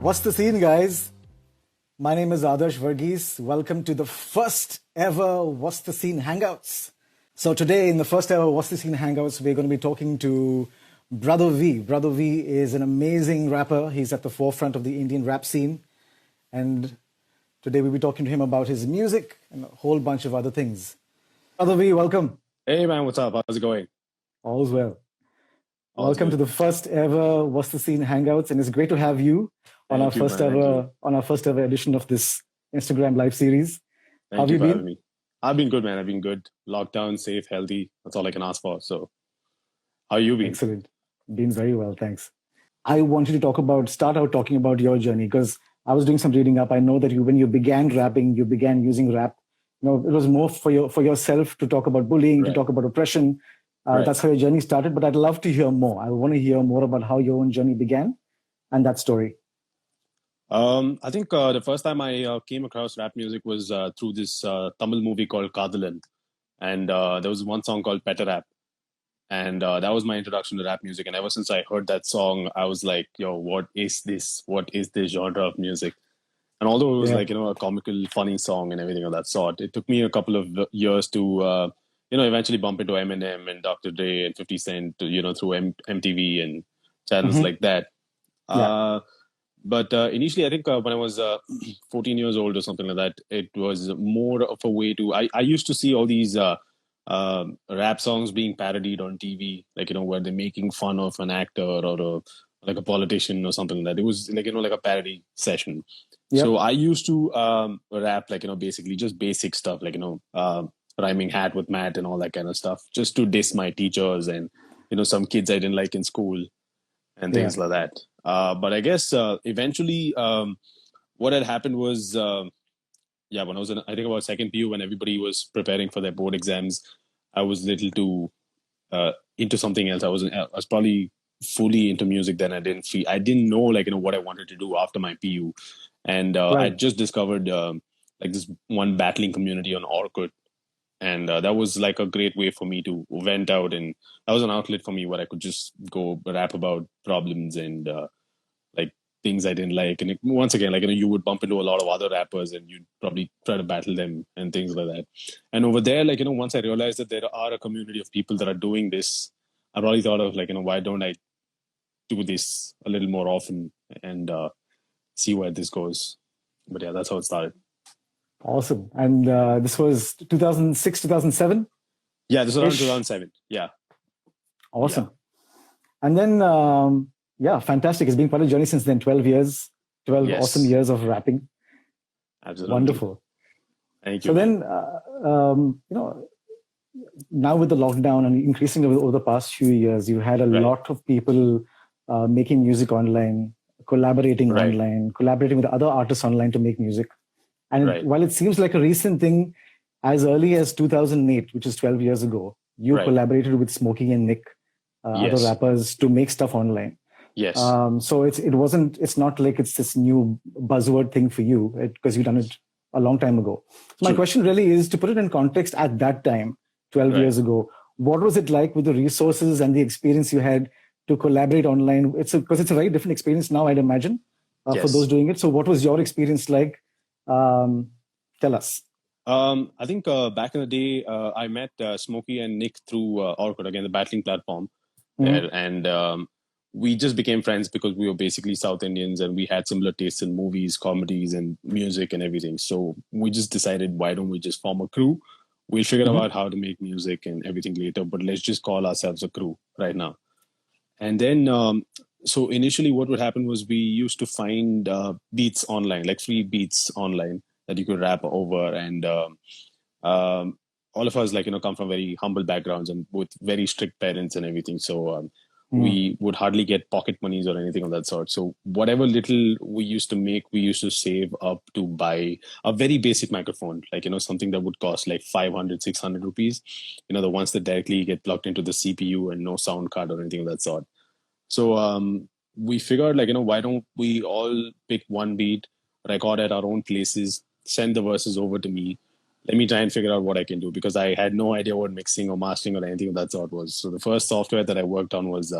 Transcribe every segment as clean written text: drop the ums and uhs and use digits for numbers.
What's the scene, guys? My name is Adarsh Varghese. Welcome to the first ever What's the Scene Hangouts. So today, in the first ever What's the Scene Hangouts, we're going to be talking to Brodha V. Brodha V is an amazing rapper. He's at the forefront of the Indian rap scene. And today we'll be talking to him about his music and a whole bunch of other things. Brodha V, welcome. Hey man, what's up? How's it going? All's well. All's Welcome to good. the first ever What's the Scene Hangouts, and it's great to have you on our Thank you, man. Thank you. first ever edition of this Instagram live series. How have Thank you you for having been? me. I've been good, man. I've been good. Lockdown, safe, healthy. That's all I can ask for. So, how you been? Excellent. Been very well, thanks. I wanted to start out talking about your journey because I was doing some reading up. I know that when you began rapping, you began using rap. It was more for yourself to talk about bullying, to Right. talk about oppression. Right. That's how your journey started. But I'd love to hear more. I want to hear more about how your own journey began and that story. I think the first time I came across rap music was through this Tamil movie called Kadalan, and there was one song called Petta Rap, and that was my introduction to rap music. And ever since I heard that song, I was like, "Yo, what is this? What is this genre of music?" And although it was Yeah. like, a comical, funny song and everything of that sort, it took me a couple of years to, eventually bump into Eminem and Dr. Dre and 50 Cent, through MTV and channels Mhm. like that. Yeah. But initially, I think when I was 14 years old or something like that, it was more of a way to. I used to see all these rap songs being parodied on TV, like where they're making fun of an actor or like a politician or something like that. It was like like a parody session. Yep. So I used to rap like basically just basic stuff like rhyming hat with mat and all that kind of stuff, just to diss my teachers and some kids I didn't like in school and Yeah. things like that. But I guess eventually, what had happened was, when I was I think about second PU, when everybody was preparing for their board exams, I was little too into something else. I was probably fully into music then. I didn't know like what I wanted to do after my PU, and I Right. just discovered like this one battling community on Orkut, and that was like a great way for me to vent out, and that was an outlet for me where I could just go rap about problems and like things I didn't like. And once again, like you would bump into a lot of other rappers, and you'd probably try to battle them and things like that. And over there, like once I realized that there are a community of people that are doing this, I probably thought of like why don't I do this a little more often and see where this goes. But yeah, that's how it started. Awesome. And this was 2006, 2007 Yeah, this was around ish. 2007. Yeah. Awesome. And then, fantastic. It's been quite a journey since then. 12 years, 12 Yes. awesome years of rapping. Absolutely. Wonderful. Thank you. So man. then, now with the lockdown and increasing over the past few years, you had a Right. lot of people making music online, collaborating Right. online, collaborating with other artists online to make music. And Right. while it seems like a recent thing, as early as 2008, which is 12 years ago, you Right. collaborated with Smokey and Nick, other Yes. rappers, to make stuff online. Yes. So it's not like it's this new buzzword thing for you because you've done it a long time ago. So my True. question really is to put it in context at that time, 12 Right. years ago, what was it like with the resources and the experience you had to collaborate online? Because it's a very different experience now, I'd imagine, for Yes. those doing it. So what was your experience like? Tell us. I think back in the day, I met Smokey and Nick through Orkut, again, the battling platform. Mhm. And we just became friends because we were basically South Indians and we had similar tastes in movies, comedies, and music and everything. So we just decided, why don't we just form a crew? We'll figure Mhm. out how to make music and everything later, but let's just call ourselves a crew right now. And then, so initially, what would happen was we used to find beats online, like free beats online that you could rap over. And all of us, like, come from very humble backgrounds and with very strict parents and everything. So we would hardly get pocket monies or anything of that sort. So whatever little we used to make, we used to save up to buy a very basic microphone, like, something that would cost like 500, 600 rupees, the ones that directly get plugged into the CPU and no sound card or anything of that sort. So we figured, like, why don't we all pick one beat, record at our own places, send the verses over to me. Let me try and figure out what I can do, because I had no idea what mixing or mastering or anything of that sort was. So the first software that I worked on was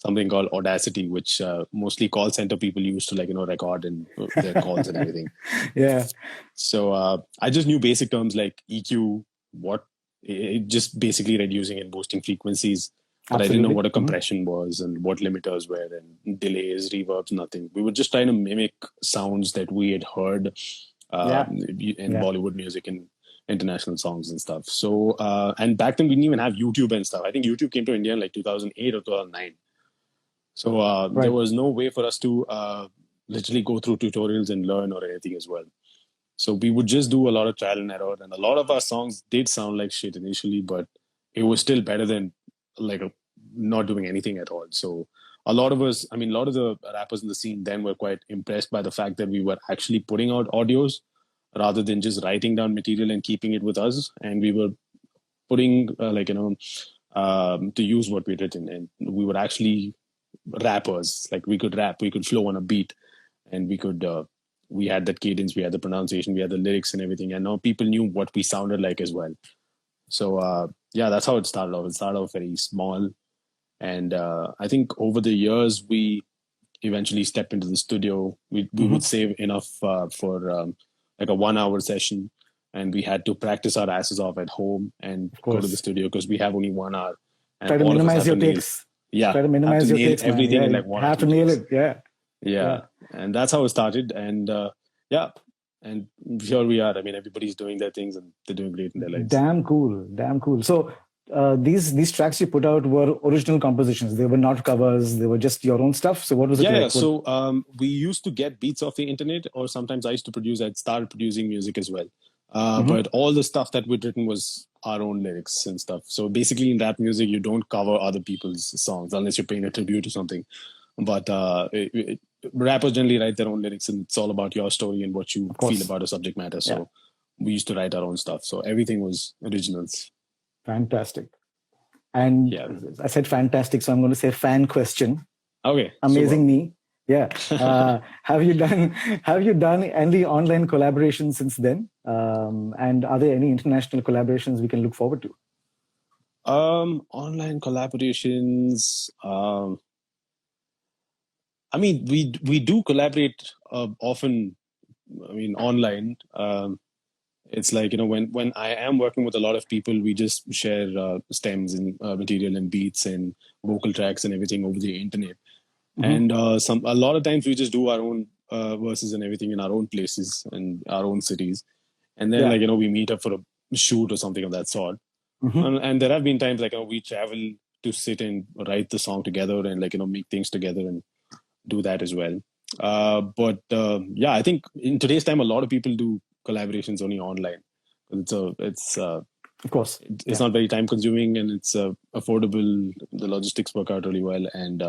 something called Audacity, which mostly call center people use to record and their calls and everything. Yeah. So I just knew basic terms like EQ, what it just basically reducing and boosting frequencies. But I didn't know Absolutely. what a compression was and what limiters were and delays, reverbs, nothing. We were just trying to mimic sounds that we had heard Yeah. in Yeah. Bollywood music and international songs and stuff. So, and back then we didn't even have YouTube and stuff. I think YouTube came to India in like 2008 or 2009. So there Right. was no way for us to literally go through tutorials and learn or anything as well. So we would just do a lot of trial and error, and a lot of our songs did sound like shit initially, but it was still better than not doing anything at all. So a lot of us, I mean, a lot of the rappers in the scene then were quite impressed by the fact that we were actually putting out audios rather than just writing down material and keeping it with us, and we were putting to use what we'd written, and we were actually rappers. Like we could rap, we could flow on a beat, and we had that cadence, we had the pronunciation, we had the lyrics and everything, and now people knew what we sounded like as well. So yeah, that's how it started off. It started off very small, and I think over the years we eventually stepped into the studio. We would save enough for like a 1 hour session, and we had to practice our asses off at home and Of go to the course. studio because we have only 1 hour, and Try to all of us minimize have to your nail. takes. Yeah, Try to have to minimize your nail takes, man. everything Yeah. in You like 1 or have to 2 nail takes. it. Yeah. Yeah, Yeah. and that's how it started. And yeah, and here we are. I mean, everybody's doing their things and they're doing great in their lives. Damn cool. Damn cool. So these tracks you put out were original compositions. They were not covers. They were just your own stuff. So what was it Yeah, like? yeah. So we used to get beats off the internet, or sometimes I used to produce. I'd started producing music as well. But all the stuff that we'd written was our own lyrics and stuff. So basically, in rap music, you don't cover other people's songs unless you're paying a tribute or something. But rappers generally write their own lyrics, and it's all about your story and what you Of feel course. about a subject matter. Yeah. So we used to write our own stuff. So everything was originals. Fantastic. And Yeah. I said fantastic, so I'm going to say fan question. Okay. Amazing Super. me. Yeah. Have you done any online collaborations since then? And are there any international collaborations we can look forward to? Online collaborations. I mean, we do collaborate often. I mean, online. It's like when I am working with a lot of people, we just share stems and material and beats and vocal tracks and everything over the internet. And a lot of times we just do our own verses and everything in our own places and our own cities, and then we meet up for a shoot or something of that sort. And there have been times we travel to sit and write the song together and make things together and do that as well. But yeah, I think in today's time, a lot of people do collaborations only online. It's Of course, it's not very time consuming, and it's affordable. The logistics work out really well. And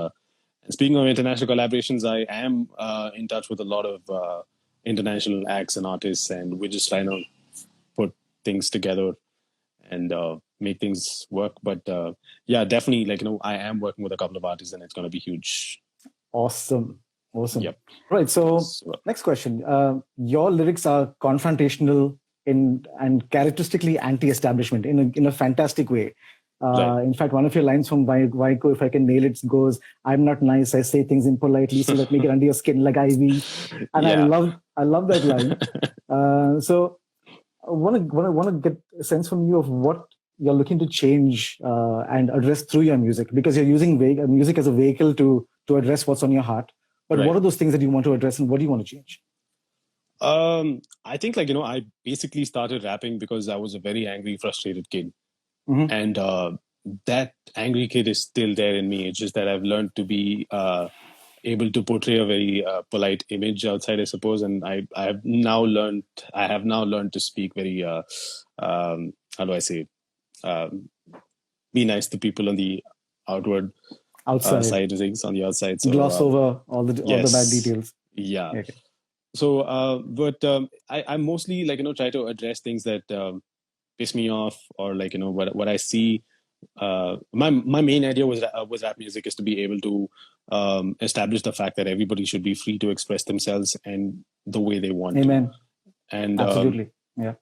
speaking of international collaborations, I am in touch with a lot of international acts and artists, and we're just trying to put things together and make things work. But yeah, definitely, I am working with a couple of artists, and it's going to be huge. Awesome. Yep. Right. So next question. Your lyrics are confrontational and characteristically anti-establishment in a fantastic way. Right. In fact, one of your lines from Vaiko, if I can nail it, goes, "I'm not nice. I say things impolitely, so let me get under your skin like ivy." And I love that line. So I want to get a sense from you of what you're looking to change and address through your music, because you're using music as a vehicle to address what's on your heart. But what are those things that you want to address, and what do you want to change? I think I basically started rapping because I was a very angry, frustrated kid. And that angry kid is still there in me. It's just that I've learned to be able to portray a very polite image outside, I suppose. And I have now learned to speak very, how do I say, be nice to people on the outside side of things, on the outside. So gloss over all the bad details. Yeah. Okay. So, but I mostly try to address things that piss me off, or what I see. My main idea was rap music is to be able to establish the fact that everybody should be free to express themselves and the way they want Amen. to. And absolutely, yeah.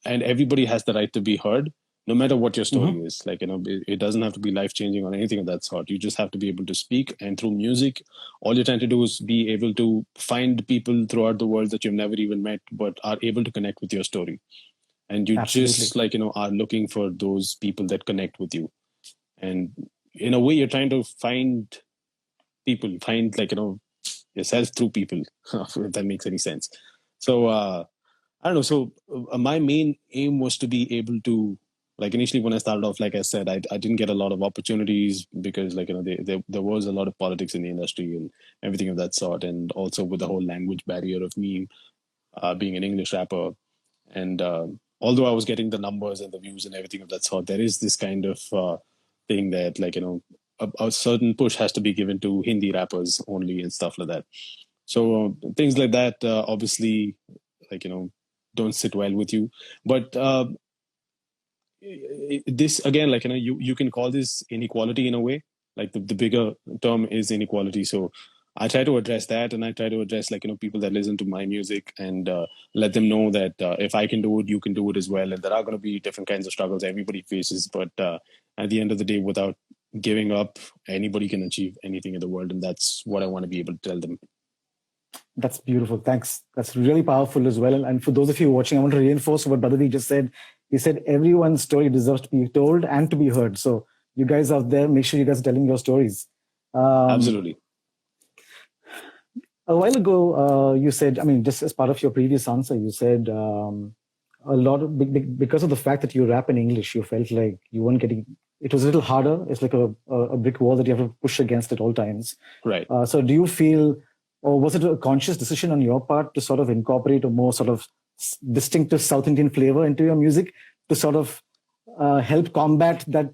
And everybody has the right to be heard, no matter what your story Mm-hmm. is. Like, it doesn't have to be life changing or anything of that sort. You just have to be able to speak. And through music, all you're trying to do is be able to find people throughout the world that you've never even met, but are able to connect with your story. And you Absolutely. just like, are looking for those people that connect with you. And in a way, you're trying to find people, find like, yourself through people, if that makes any sense. So, I don't know. So my main aim was to be able to, like, initially when I started off, like I said, I didn't get a lot of opportunities because, like, there was a lot of politics in the industry and everything of that sort. And also with the whole language barrier of me being an English rapper. And although I was getting the numbers and the views and everything of that sort, there is this kind of thing that, like, a certain push has to be given to Hindi rappers only and stuff like that. So things like that, obviously, like, don't sit well with you. But this again, like, you can call this inequality in a way. Like, the bigger term is inequality. So I try to address that, and I try to address, like, people that listen to my music, and let them know that if I can do it, you can do it as well. And there are going to be different kinds of struggles everybody faces, but at the end of the day, without giving up, anybody can achieve anything in the world. And that's what I want to be able to tell them. That's beautiful. Thanks. That's really powerful as well. And for those of you watching, I want to reinforce what Brodha V just said. He said everyone's story deserves to be told and to be heard. So you guys out there, make sure you guys are telling your stories. Absolutely. A while ago, you said, I mean, just as part of your previous answer, you said a lot of, because of the fact that you rap in English, you felt like you weren't getting, it was a little harder. It's like a brick wall that you have to push against at all times. Right. So do you feel, or was it a conscious decision on your part to sort of incorporate a more sort of distinctive South Indian flavor into your music to sort of help combat that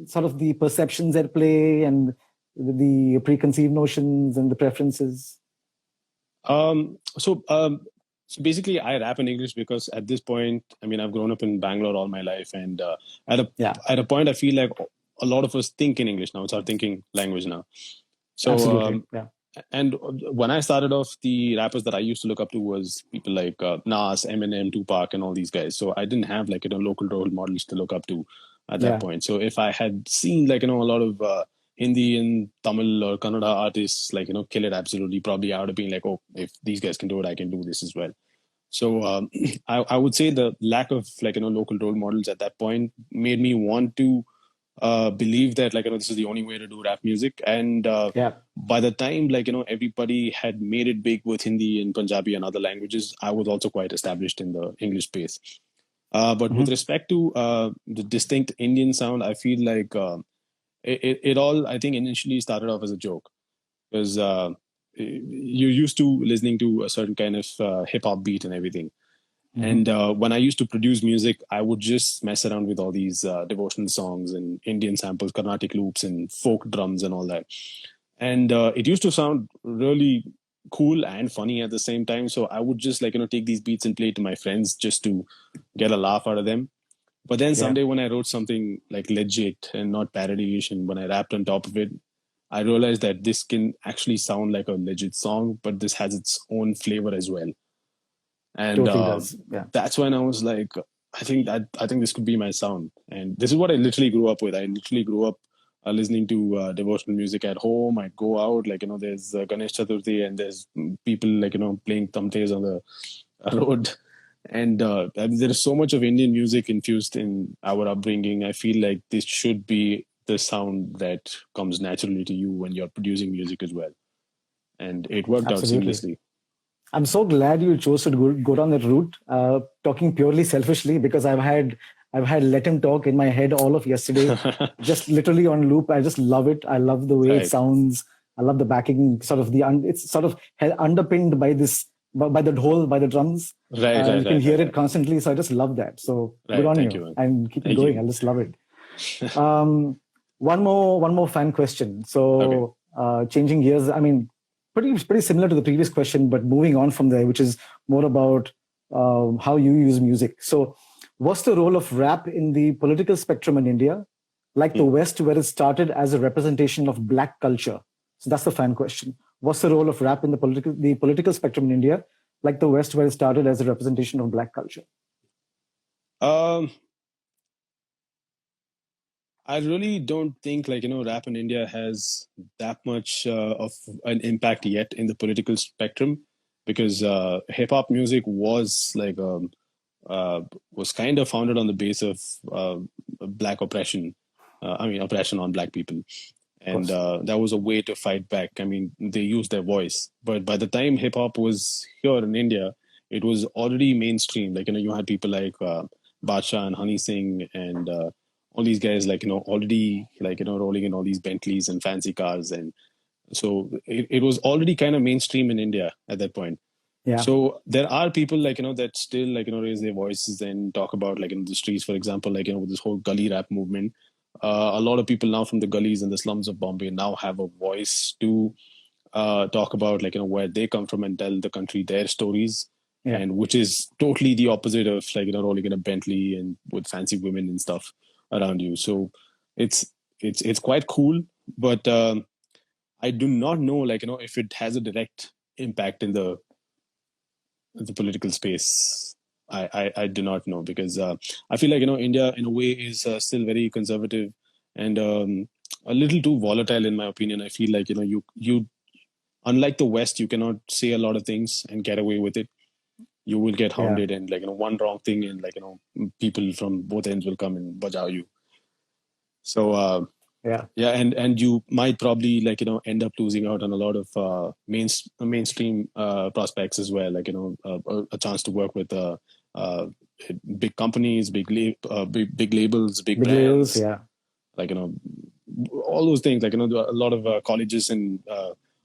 sort of the perceptions at play and the preconceived notions and the preferences? So basically, I rap in English because at this point, I mean, I've grown up in Bangalore all my life, and Yeah, at a point, I feel like a lot of us think in English now. It's our thinking language now. So, absolutely. Yeah, and when I started off, the rappers that I used to look up to was people like Nas, Eminem, Tupac, and all these guys. So I didn't have, like, local role models to look up to at that yeah, point. So if I had seen, like, a lot of Hindi and Tamil or Kannada artists, like, kill it absolutely, probably I would have been like, oh, if these guys can do it, I can do this as well. So I would say the lack of, like, local role models at that point made me want to believe that, like, this is the only way to do rap music. And yeah. by the time, like, everybody had made it big with Hindi and Punjabi and other languages, I was also quite established in the English space. But with Mm-hmm. respect to the distinct Indian sound, I feel like it all, I think, initially started off as a joke, because you're used to listening to a certain kind of hip hop beat and everything. Mm-hmm. And when I used to produce music, I would just mess around with all these devotional songs and Indian samples, Carnatic loops, and folk drums and all that. And it used to sound really cool and funny at the same time. So I would just, like, take these beats and play it to my friends just to get a laugh out of them. But then Yeah, someday when I wrote something like legit and not parody-ish, and when I rapped on top of it, I realized that this can actually sound like a legit song, but this has its own flavor as well. And totally does. Yeah, that's when I was like, I think this could be my sound. And this is what I literally grew up with. I literally grew up listening to devotional music at home. I'd go out, like, there's Ganesh Chaturthi, and there's people, like, playing tamtes on the road. And I mean, there is so much of Indian music infused in our upbringing. I feel like this should be the sound that comes naturally to you when you're producing music as well. And it worked out absolutely. seamlessly. I'm so glad you chose to go down that route. Talking purely selfishly, because I've had Let Him Talk in my head all of yesterday, just literally on loop. I just love it. I love the way it Right. sounds. I love the backing, sort of it's sort of underpinned by this by the whole by the drums. Right, right, You can right, hear right, it right. constantly. So I just love that. So good Right. on Thank you, you, man. and keep it Thank going. you. I just love it. One more fan question. Okay. So changing gears. I mean, pretty similar to the previous question, but moving on from there, which is more about how you use music. So, what's the role of rap in the political spectrum in India, like the Hmm. West, where it started as a representation of Black culture? So that's the fan question. What's the role of rap in the political spectrum in India, like the West, where it started as a representation of Black culture? Um, I really don't think rap in India has that much of an impact yet in the political spectrum, because hip hop music uh, was kind of founded on the base of black oppression. I mean, oppression on black people, Of and course. that was a way to fight back. I mean, they used their voice, but by the time hip hop was here in India, it was already mainstream. You had people like Bacha and Honey Singh and all these guys, already rolling in all these Bentleys and fancy cars, and so it was already kind of mainstream in India at that point. Yeah. So there are people that still raise their voices and talk about in the streets, for example, with this whole gully rap movement. A lot of people now from the gullies and the slums of Bombay now have a voice to talk about where they come from and tell the country their stories, Yeah. and which is totally the opposite of rolling in a Bentley and with fancy women and stuff around you. So it's it's quite cool, but I do not know if it has a direct impact in the political space. I do not know, because I feel India in a way is still very conservative and a little too volatile in my opinion. I feel you unlike the West, you cannot say a lot of things and get away with it. You will get Yeah. hounded, and one wrong thing, and people from both ends will come and bajao you. So Yeah. yeah, and you might probably end up losing out on a lot of mainstream prospects as well, a chance to work with uh, big companies, big labels, big Big labels. brands, Yeah. like all those things, a lot of colleges and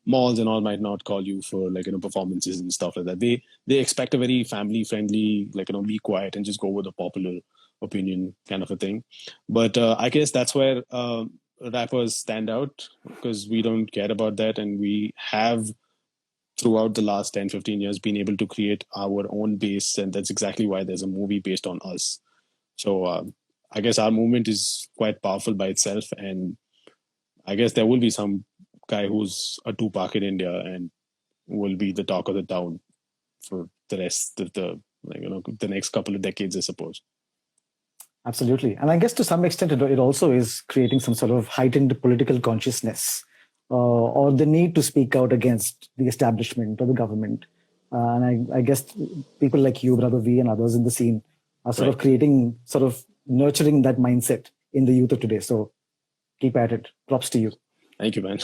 malls and all might not call you for performances and stuff like that. They expect a very family friendly, be quiet and just go with the popular opinion kind of a thing. But I guess that's where rappers stand out, because we don't care about that, and we have throughout the last 10-15 years been able to create our own base, and that's exactly why there's a movie based on us. So I guess our movement is quite powerful by itself, and I guess there will be some guy who's a Tupac in India and will be the talk of the town for the rest of the next couple of decades, I suppose. Absolutely. And I guess to some extent, it also is creating some sort of heightened political consciousness, or the need to speak out against the establishment or the government. And I guess people like you, Brodha V, and others in the scene are sort of Right. creating, sort of nurturing that mindset in the youth of today. So keep at it. Props to you. Thank you, man.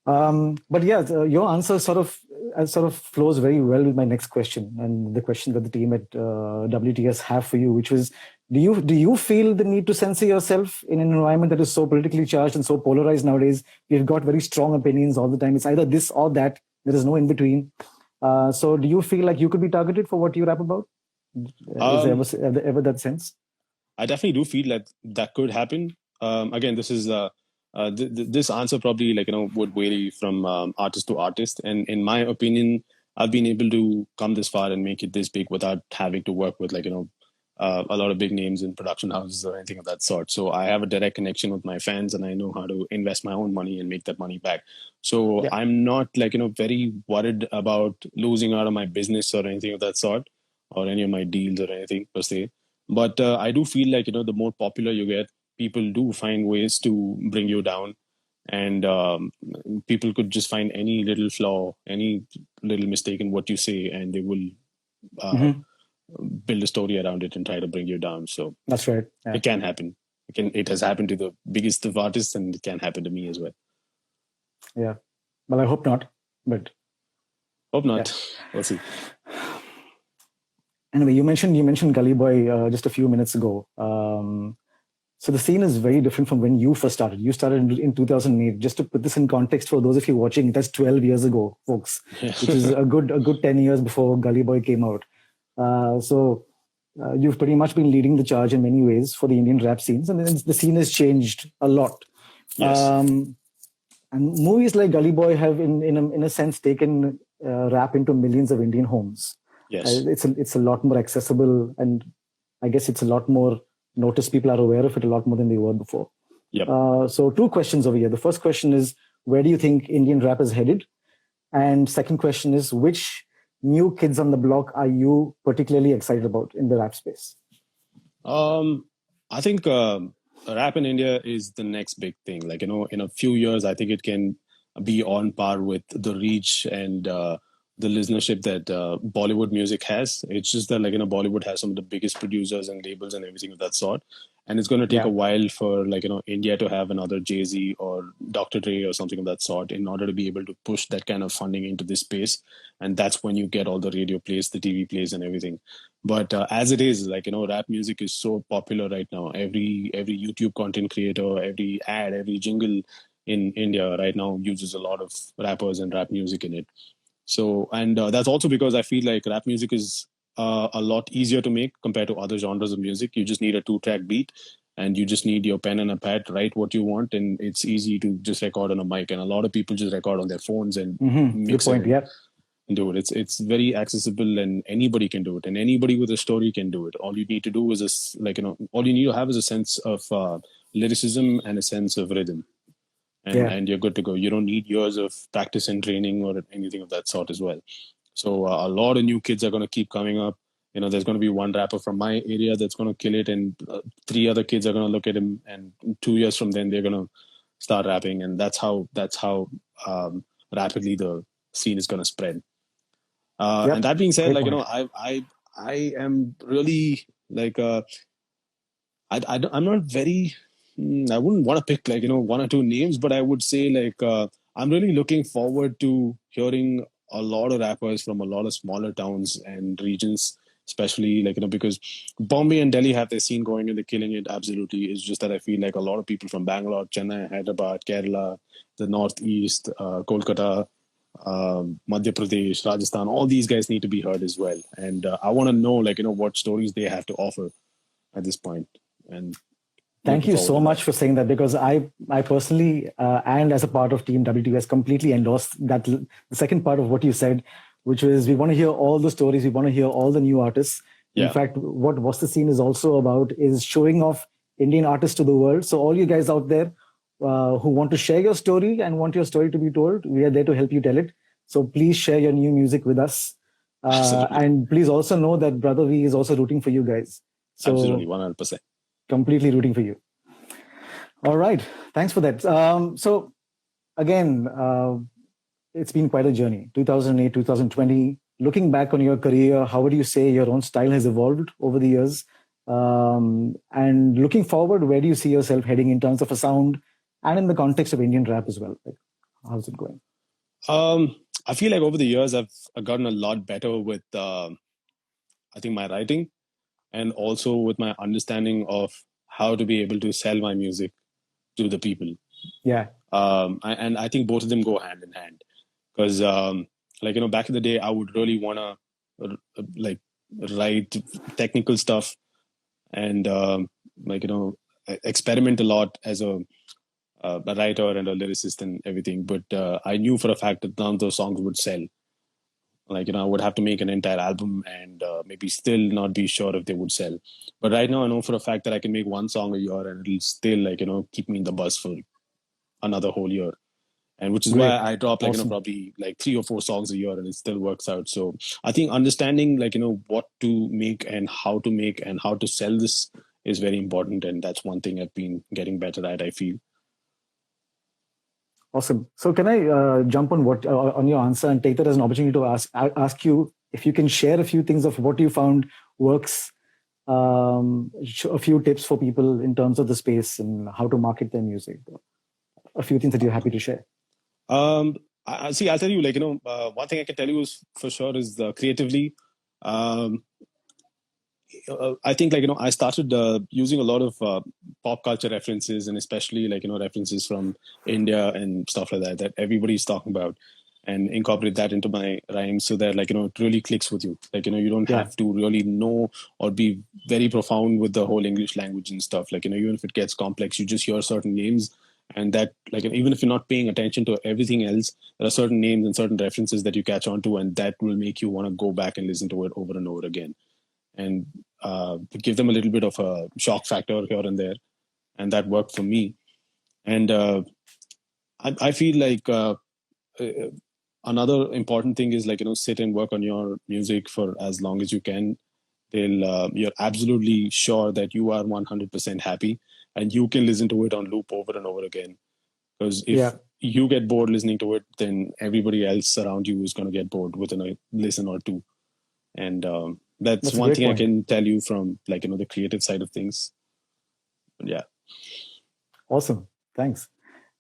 But yeah, your answer sort of flows very well with my next question, and the question that the team at WTS have for you, which was, do you feel the need to censor yourself in an environment that is so politically charged and so polarized nowadays? We've got very strong opinions all the time. It's either this or that. There is no in between. So do you feel like you could be targeted for what you rap about? Is there um, ever that sense? I definitely do feel like that could happen. Again, this is this answer probably would vary from artist to artist, and in my opinion, I've been able to come this far and make it this big without having to work with a lot of big names in production houses or anything of that sort. So I have a direct connection with my fans, and I know how to invest my own money and make that money back. So Yeah. I'm not very worried about losing out on my business or anything of that sort, or any of my deals or anything per se. But I do feel the more popular you get, people do find ways to bring you down, and people could just find any little flaw, any little mistake in what you say, and they will uh, Hmm. build a story around it and try to bring you down. So That's right. Yeah. it can happen. It has happened to the biggest of artists, and it can happen to me as well. Yeah. Well, I hope not. But Hope yeah. not. We'll see. Anyway, you mentioned Gully Boy just a few minutes ago. So the scene is very different from when you first started. You started in 2008. Just to put this in context for those of you watching, that's 12 years ago, folks, which is a good 10 years before Gully Boy came out. So you've pretty much been leading the charge in many ways for the Indian rap scenes, and the scene has changed a lot. Yes. And movies like Gully Boy have, in a sense, taken rap into millions of Indian homes. Yes. It's a lot more accessible, and I guess it's a lot more noticed. People are aware of it a lot more than they were before. Yep. So two questions over here. The first question is, where do you think Indian rap is headed? And second question is, which new kids on the block are you particularly excited about in the rap space? I think rap in India is the next big thing. Like, in a few years, I think it can be on par with the reach and the listenership that Bollywood music has. It's just that, like, Bollywood has some of the biggest producers and labels and everything of that sort. And it's going to take a Yeah. while for, like, India to have another Jay-Z or Dr. Dre or something of that sort in order to be able to push that kind of funding into this space. And that's when you get all the radio plays, the TV plays, and everything. But as it is, like, rap music is so popular right now. Every YouTube content creator, every ad, every jingle in India right now uses a lot of rappers and rap music in it. So, and that's also because I feel like rap music is a lot easier to make compared to other genres of music. You just need a two-track beat, and you just need your pen and a pad, write what you want, and it's easy to just record on a mic. And a lot of people just record on their phones and Good mix it point. and Yeah. do it. It's very accessible, and anybody can do it, and anybody with a story can do it. All you need to do is this, like, all you need to have is a sense of lyricism and a sense of rhythm, and Yeah. and you're good to go. You don't need years of practice and training or anything of that sort as well. So a lot of new kids are going to keep coming up. There's going to be one rapper from my area that's going to kill it, and three other kids are going to look at him, and 2 years from then they're going to start rapping, and that's how rapidly the scene is going to spread. And Yep. that being said, Great like, point. I am really like I'm not very. I wouldn't want to pick, like, one or two names, but I would say, like, I'm really looking forward to hearing a lot of rappers from a lot of smaller towns and regions, especially, like, because Bombay and Delhi have their scene going and they're killing it absolutely. It's just that I feel like a lot of people from Bangalore, Chennai, Hyderabad, Kerala, the Northeast, Kolkata, Madhya Pradesh, Rajasthan, all these guys need to be heard as well. And I want to know, like, what stories they have to offer at this point, and Thank looking you forward so to that. much for saying that, because I personally and as a part of Team WTS completely endorsed that the second part of what you said, which was we want to hear all the stories, we want to hear all the new artists. In Yeah, fact, what What's the Scene is also about is showing off Indian artists to the world. So all you guys out there who want to share your story and want your story to be told, we are there to help you tell it. So please share your new music with us, absolutely, and please also know that Brother V is also rooting for you guys. absolutely, So 100%. completely rooting for you. All right. Thanks for that. So again, it's been quite a journey. 2008, 2020. Looking back on your career, how would you say your own style has evolved over the years? And looking forward, where do you see yourself heading in terms of a sound and in the context of Indian rap as well? Like, how's it going? I feel like over the years I've gotten a lot better with I think my writing, and also with my understanding of how to be able to sell my music to the people. Yeah. And I think both of them go hand in hand, because like, back in the day I would really want to like write technical stuff and like, experiment a lot as a writer and a lyricist and everything. But I knew for a fact that none of those songs would sell. Like, I would have to make an entire album and maybe still not be sure if they would sell. But right now I know for a fact that I can make one song a year and it'll still, like, keep me in the buzz for another whole year. And which is why Great. I drop, like, Awesome. probably like 3 or 4 songs a year, and it still works out. So I think understanding, like, what to make and how to sell this is very important, and that's one thing I've been getting better at, I feel. Awesome. So can I jump on what on your answer and take that as an opportunity to ask you if you can share a few things of what you found works, a few tips for people in terms of the space and how to market their music, a few things that you're happy to share. um See, I'll tell you, like, one thing I can tell you is for sure is creatively, um I think, like, I started using a lot of pop culture references, and especially, like, references from India and stuff like that that everybody's talking about, and incorporate that into my rhymes so that, like, it really clicks with you. Like, you don't Yeah. have to really know or be very profound with the whole English language and stuff. Like, even if it gets complex, you just hear certain names, and that, like, even if you're not paying attention to everything else, there are certain names and certain references that you catch on to, and that will make you want to go back and listen to it over and over again, and give them a little bit of a shock factor here and there, and that worked for me. And I feel like uh, another important thing is, like, sit and work on your music for as long as you can, till you're absolutely sure that you are 100% happy, and you can listen to it on loop over and over again. Because if Yeah, you get bored listening to it, then everybody else around you is going to get bored within a listen or two. And that's that's a one great thing I point. can tell you from the creative side of things. Yeah. Awesome. Thanks.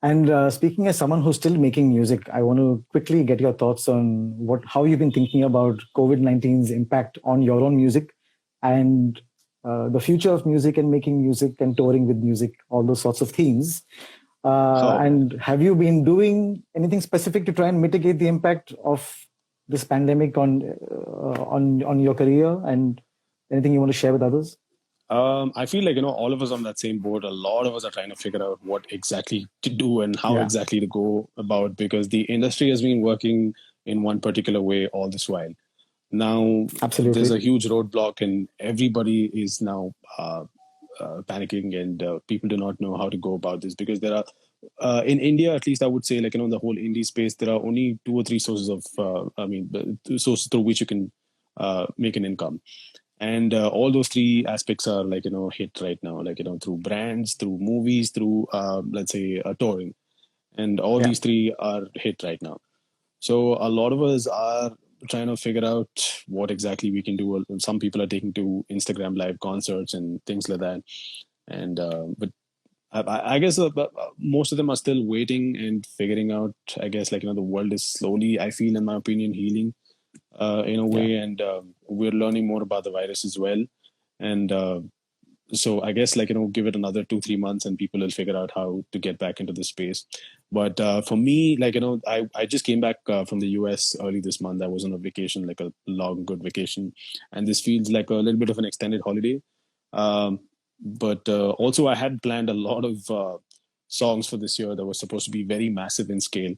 And speaking as someone who's still making music, I want to quickly get your thoughts on how you've been thinking about COVID-19's impact on your own music and the future of music and making music and touring with music, all those sorts of themes. Oh, And have you been doing anything specific to try and mitigate the impact of this pandemic on your career, and anything you want to share with others? I feel like, all of us on that same boat, a lot of us are trying to figure out what exactly to do and how Yeah, exactly to go about, because the industry has been working in one particular way all this while. Now, there's absolutely. a huge roadblock, and everybody is now panicking, and people do not know how to go about this, because there are, in India, at least I would say, like, the whole indie space, there are only two or three sources of, two sources through which you can make an income. And all those three aspects are, like, hit right now, like, through brands, through movies, through, let's say, touring. And all Yeah, these three are hit right now. So a lot of us are trying to figure out what exactly we can do. Some people are taking to Instagram live concerts and things like that. And but I guess most of them are still waiting and figuring out. I guess, like, the world is slowly, I feel, in my opinion, healing in a yeah. way, and we're learning more about the virus as well. And so I guess, like, give it another 2-3 months and people will figure out how to get back into the space. But for me, like, I just came back from the US early this month. I was on a vacation, like a long good vacation, and this feels like a little bit of an extended holiday. um, but also I had planned a lot of songs for this year that was supposed to be very massive in scale,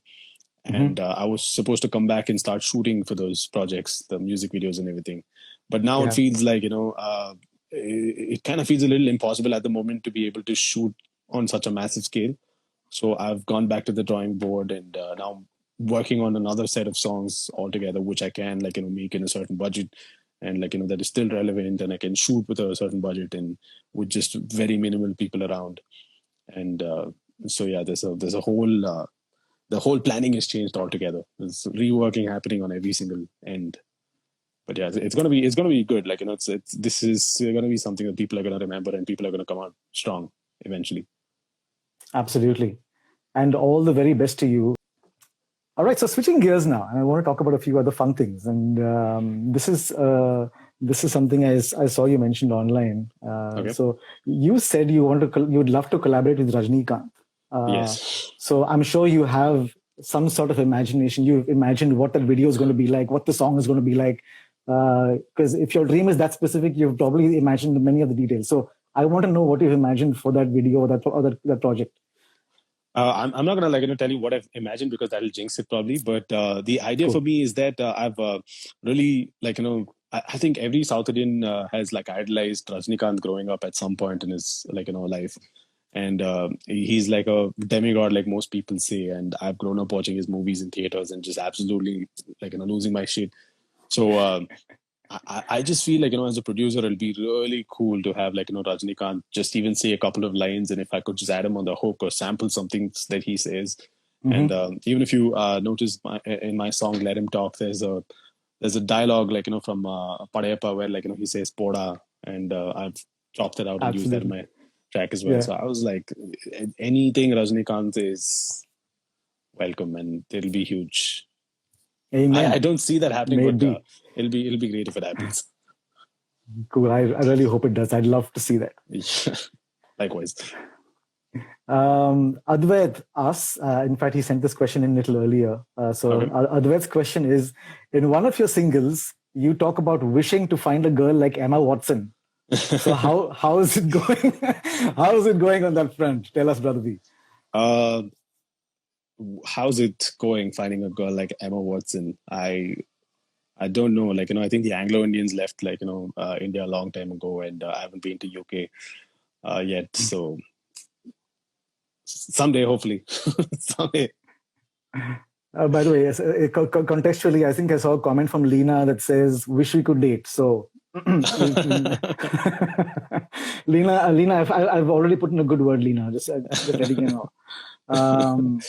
Hmm. and I was supposed to come back and start shooting for those projects, the music videos and everything. But now it Yeah. feels like, it kind of feels a little impossible at the moment to be able to shoot on such a massive scale. So I've gone back to the drawing board, and now I'm working on another set of songs altogether, which I can, like, make in a certain budget, and, like, that is still relevant, and I can shoot with a certain budget and with just very minimal people around. And so yeah, there's a whole the whole planning is changed altogether. There's reworking happening on every single end. But yeah, it's gonna be good. Like, it's this is gonna be something that people are gonna remember, and people are gonna come out strong eventually. Absolutely. And all the very best to you. All right, so switching gears now, and I want to talk about a few other fun things. And this is something I saw you mentioned online. Okay. So you said you'd love to collaborate with Rajnikant. Uh, Yes. so I'm sure you have some sort of imagination. You've imagined what that video is going to be like, what the song is going to be like. Because if your dream is that specific, you've probably imagined many of the details. So I want to know what you've imagined for that video or that project. I'm not gonna, like, tell you what I've imagined, because that'll jinx it probably. But the idea for Cool. me is that I've really, like, I think every South Indian has, like, idolized Rajnikant growing up at some point in his, like, life, and he's like a demigod, like most people say. And I've grown up watching his movies in theaters and just absolutely, like, losing my shit. So I just feel like, as a producer, it'll be really cool to have, like, Rajnikant just even say a couple of lines, and if I could just add him on the hook or sample something that he says. And Hmm. even if you notice in my song "Let Him Talk," there's a dialogue, like, from Padayappa, where, like, he says "Poda," and I've chopped it out and used that in Absolutely. my track as well. Yeah. So I was like, anything Rajnikant is welcome, and it'll be huge. I Amen. don't see that happening, May it but be. it'll be great if it happens. Cool. I really hope it does. I'd love to see that. Likewise. Advait asks, in fact, he sent this question in a little earlier. So Okay. Advait's question is, in one of your singles, you talk about wishing to find a girl like Emma Watson. So how is it going? How is it going on that front? Tell us, Brother V. uh, how's it going finding a girl like Emma Watson? I don't know. Like, I think the Anglo Indians left, like, India a long time ago, and I haven't been to UK yet. So someday, hopefully, someday. By the way, yes, contextually, I think I saw a comment from Lena that says, "Wish we could date." So, Lena, I've already put in a good word, Lena. Just letting you know. Um,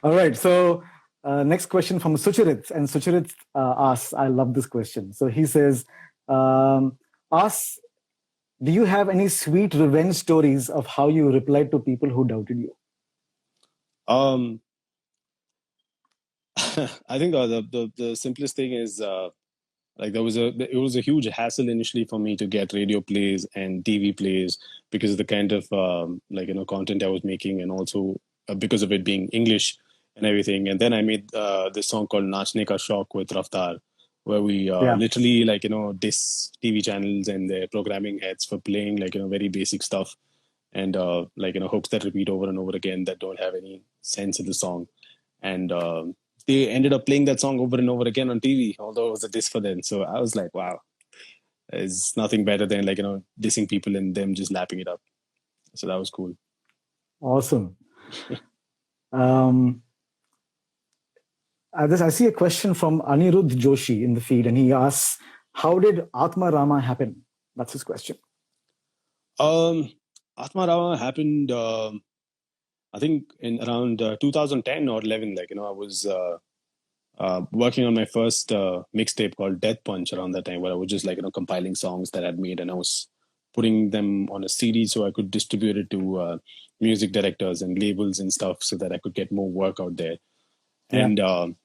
all right. So, next question from Sucharit, and Sucharit asks, I love this question. So he says, asks, do you have any sweet revenge stories of how you replied to people who doubted you? Um, I think the simplest thing is like it was a huge hassle initially for me to get radio plays and TV plays because of the kind of content I was making, and also because of it being English and everything. And then I made this song called Nachne Ka Shauk with Raftar, where we Yeah. literally diss TV channels and their programming heads for playing very basic stuff, and hooks that repeat over and over again that don't have any sense of the song. And they ended up playing that song over and over again on TV, although it was a diss for them. So I was like, wow, it's nothing better than dissing people and them just lapping it up. So that was cool. Awesome. I see a question from Anirudh Joshi in the feed, and he asks, how did Atma Rama happen? That's his question. Atma Rama happened, I think, in around 2010 or 11. I was working on my first mixtape called Death Punch around that time, where I was just compiling songs that I'd made, and I was putting them on a CD so I could distribute it to music directors and labels and stuff, so that I could get more work out there. Yeah. And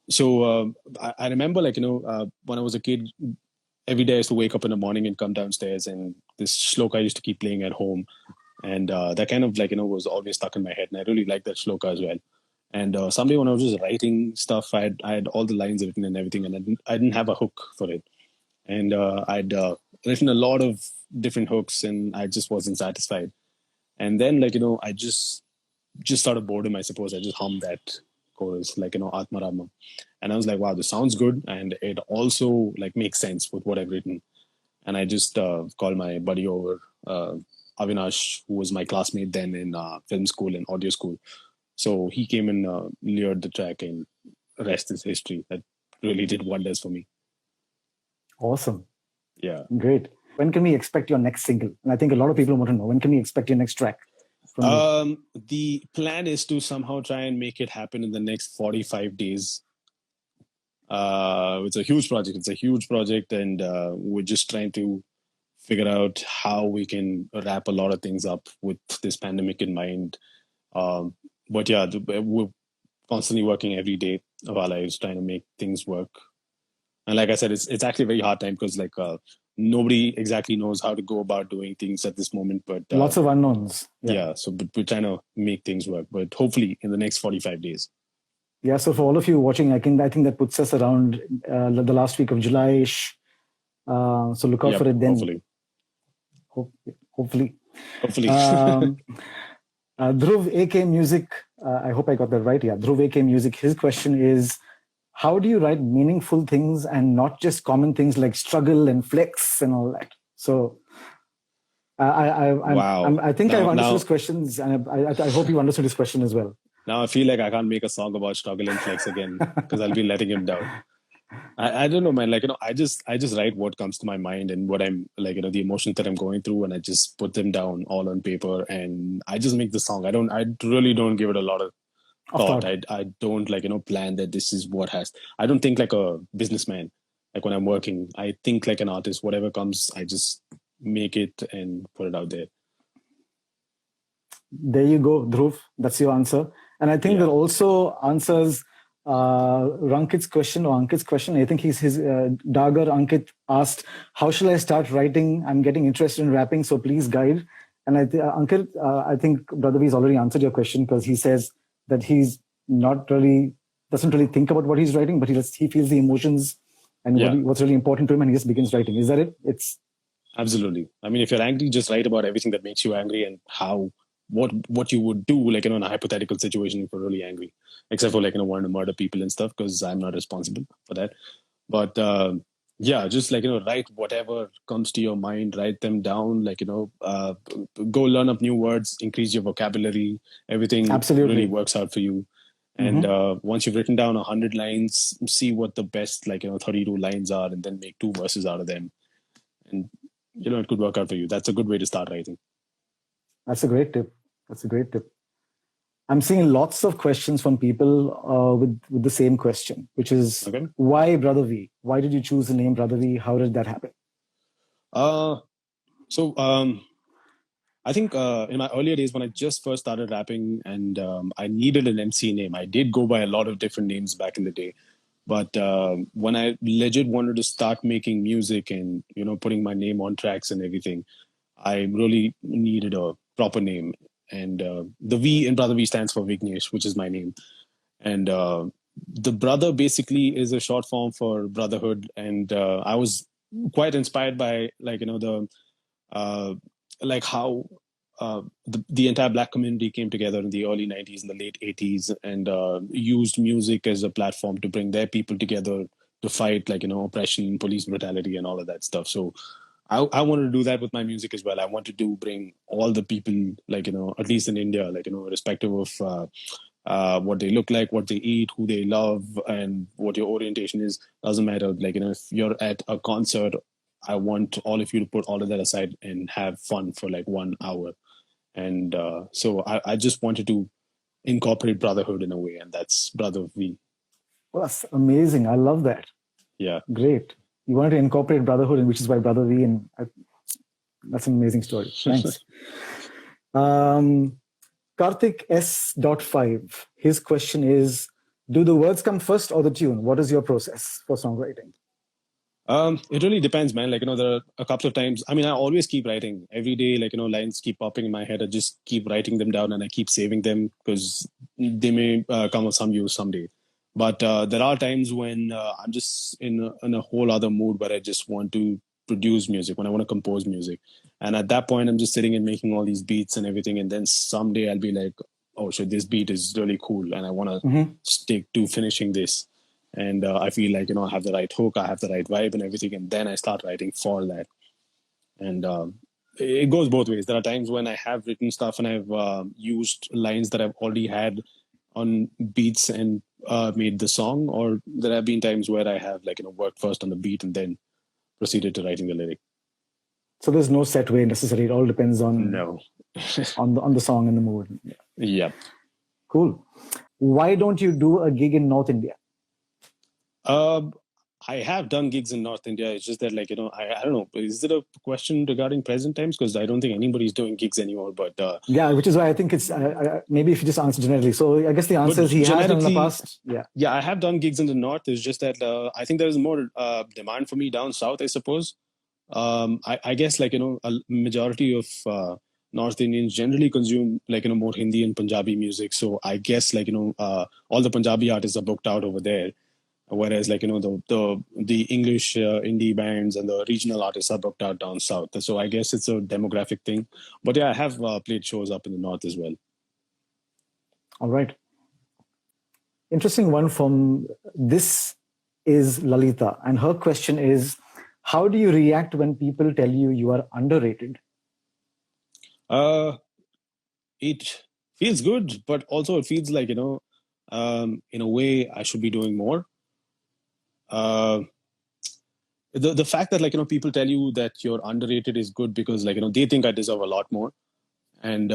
so I remember when I was a kid, every day I used to wake up in the morning and come downstairs, and this shloka used to keep playing at home, and that kind of was always stuck in my head, and I really liked that shloka as well. And someday when I was just writing stuff, I had all the lines written and everything, and I didn't have a hook for it. And I'd written a lot of different hooks, and I just wasn't satisfied. And then I just out of boredom, I suppose, I just hummed that chorus, Atma Rama. And I was like, wow, this sounds good, and it also makes sense with what I've written. And I just called my buddy over, Avinash, who was my classmate then in film school and audio school. So he came and leered the track, and the rest is history. That really did wonders for me. Awesome. Yeah. Great. When can we expect your next single? And I think a lot of people want to know, when can we expect your next track? The plan is to somehow try and make it happen in the next 45 days. It's a huge project. And we're just trying to figure out how we can wrap a lot of things up with this pandemic in mind. But yeah, we're constantly working every day of our lives trying to make things work. And like I said, it's actually a very hard time because nobody exactly knows how to go about doing things at this moment. But lots of unknowns. Yeah. So but we're trying to make things work. But hopefully in the next 45 days. Yeah. So for all of you watching, I think that puts us around the last week of July-ish. So look out for it then. Hopefully. Dhruv AK Music, I hope I got that right. Yeah, Dhruv AK Music, his question is, how do you write meaningful things and not just common things like struggle and flex and all that? So I think I've understood his questions, and I hope you understood his question as well. Now I feel like I can't make a song about struggle and flex again because I'll be letting him down. I don't know, man. I just write what comes to my mind and what I'm the emotions that I'm going through, and I just put them down all on paper, and I just make the song. I really don't give it a lot of thought. I don't plan that this is what has. I don't think like a businessman. When I'm working, I think like an artist. Whatever comes, I just make it and put it out there. There you go, Dhruv. That's your answer. And I think that also answers Rankit's question or Ankit's question. I think his Dagar Ankit asked, how shall I start writing? I'm getting interested in rapping, so please guide. And Ankit, I think Brodha V has already answered your question, because he says that he's doesn't really think about what he's writing, but he feels the emotions and what's really important to him, and he just begins writing. Is that it? Absolutely. I mean, if you're angry, just write about everything that makes you angry and what you would do, in a hypothetical situation if you're really angry, except for wanting to murder people and stuff, because I'm not responsible for that. But just write whatever comes to your mind, write them down, go learn up new words, increase your vocabulary, everything really works out for you. And once you've written down 100 lines, see what the best 32 lines are, and then make 2 verses out of them. And it could work out for you. That's a good way to start writing. That's a great tip. That's a great tip. I'm seeing lots of questions from people with the same question, which is Okay. why Brother V? Why did you choose the name Brother V? How did that happen? So I think in my earlier days when I just first started rapping and I needed an MC name, I did go by a lot of different names back in the day. But when I legit wanted to start making music and putting my name on tracks and everything, I really needed a proper name. And the V in Brother V stands for Vignesh, which is my name. And the brother basically is a short form for brotherhood. And I was quite inspired by the uh, like how the entire black community came together in the early 90s and the late 80s and used music as a platform to bring their people together to fight oppression, police brutality, and all of that stuff. So I wanted to do that with my music as well. I wanted to bring all the people, at least in India, irrespective of what they look like, what they eat, who they love, and what your orientation is. Doesn't matter. If you're at a concert, I want all of you to put all of that aside and have fun for 1 hour. And so I just wanted to incorporate brotherhood in a way, and that's Brother V. Well, that's amazing. I love that. Yeah. Great. You wanted to incorporate brotherhood, and which is why Brother V, and that's an amazing story. Thanks. Karthik S.5. His question is, do the words come first or the tune? What is your process for songwriting? It really depends, man. There are a couple of times. I mean, I always keep writing every day. Lines keep popping in my head. I just keep writing them down and I keep saving them because they may come of some use someday. But there are times when I'm just in a whole other mood where I just want to produce music, when I want to compose music. And at that point, I'm just sitting and making all these beats and everything. And then someday I'll be like, oh shit, this beat is really cool. And I want to stick to finishing this. And I feel like I have the right hook, I have the right vibe and everything, and then I start writing for that. And it goes both ways. There are times when I have written stuff and I've used lines that I've already had on beats and made the song, or there have been times where I have worked first on the beat and then proceeded to writing the lyric. So there's no set way necessarily. It all depends on no on the song and the mood. Yeah. Cool. Why don't you do a gig in North India? I have done gigs in North India. It's just that, I don't know. Is it a question regarding present times? Because I don't think anybody's doing gigs anymore. But yeah, which is why I think it's maybe if you just answer generally. So I guess the answer is he has done in the past. Yeah, I have done gigs in the North. It's just that I think there is more demand for me down South, I suppose. I guess a majority of North Indians generally consume more Hindi and Punjabi music. So I guess all the Punjabi artists are booked out over there. Whereas the English indie bands and the regional artists are booked out down south. So I guess it's a demographic thing. But yeah, I have played shows up in the north as well. All right. Interesting one from this is Lalita, and her question is, how do you react when people tell you are underrated? It feels good, but also it feels like in a way I should be doing more. The fact that people tell you that you're underrated is good because they think I deserve a lot more, and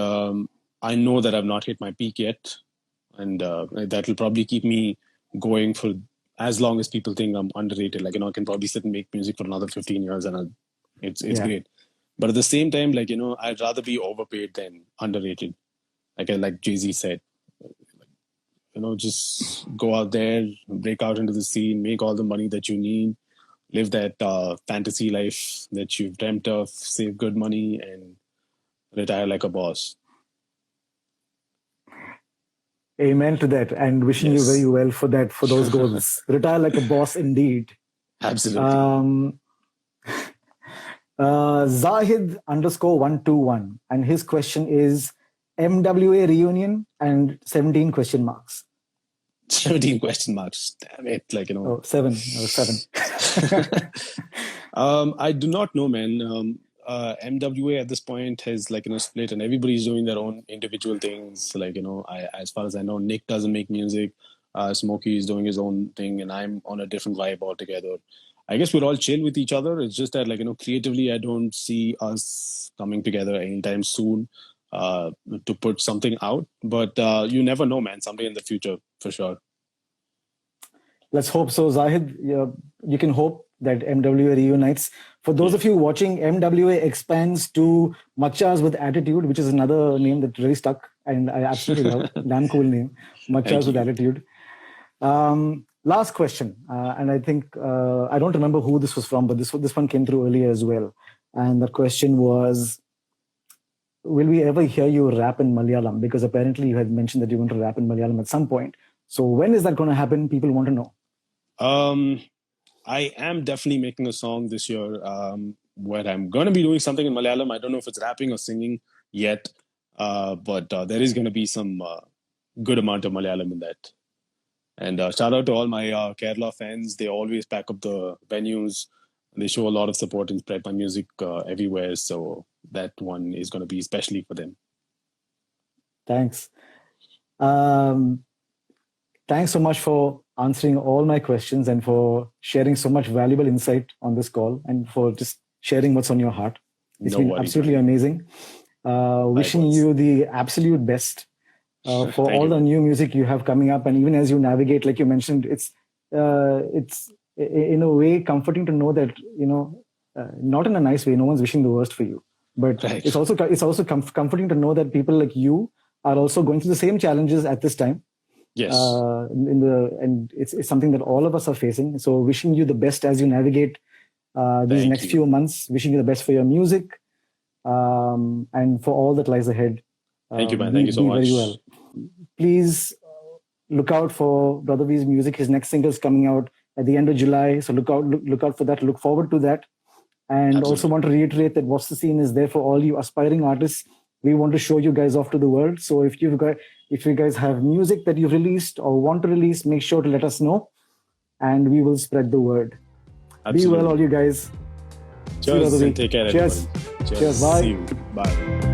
I know that I've not hit my peak yet, and that will probably keep me going for as long as people think I'm underrated. I can probably sit and make music for another 15 years, and it's great. But at the same time, I'd rather be overpaid than underrated. Like Jay-Z said, just go out there, break out into the scene, make all the money that you need, live that fantasy life that you've dreamt of, save good money, and retire like a boss. Amen to that, and wishing you very well for that, for those goals. Retire like a boss indeed. Absolutely. Zahid _121, and his question is MWA reunion and 17 question marks. 17 question marks. Damn it. Oh, seven. I do not know, man. MWA at this point has split, and everybody's doing their own individual things. As far as I know, Nick doesn't make music. Smokey is doing his own thing, and I'm on a different vibe altogether. I guess we're all chill with each other. It's just that, like, creatively, I don't see us coming together anytime soon to put something out. But you never know, man. Someday in the future, for sure. Let's hope so, Zahid. You can hope that MWA reunites. For those of you watching, MWA expands to Machas with Attitude, which is another name that really stuck, and I absolutely love. Damn cool name, Machas with Attitude. Last question, and I think I don't remember who this was from, but this one came through earlier as well. And the question was, will we ever hear you rap in Malayalam? Because apparently you had mentioned that you want to rap in Malayalam at some point. So when is that going to happen? People want to know. I am definitely making a song this year where I'm going to be doing something in Malayalam. I don't know if it's rapping or singing yet, but there is going to be some good amount of Malayalam in that. And shout out to all my Kerala fans. They always pack up the venues. They show a lot of support and spread my music everywhere. So that one is going to be especially for them. Thanks. Thanks so much for answering all my questions and for sharing so much valuable insight on this call and for just sharing what's on your heart. It's been absolutely amazing. Wishing you the absolute best for all the new music you have coming up. And even as you navigate, like you mentioned, it's in a way comforting to know that, not in a nice way, no one's wishing the worst for you. But it's also comforting to know that people like you are also going through the same challenges at this time. Yes. And it's something that all of us are facing. So wishing you the best as you navigate these next few months. Wishing you the best for your music and for all that lies ahead. Thank you, man. Thank you so much. Very well. Please look out for Brodha V's music. His next single is coming out at the end of July. So look out for that. Look forward to that. And also want to reiterate that What's the Scene is there for all you aspiring artists. We want to show you guys off to the world. So if you guys have music that you've released or want to release, make sure to let us know and we will spread the word. Absolutely. Be well, all you guys. Cheers and take care, Cheers. everybody. Cheers. Bye. See you. Bye.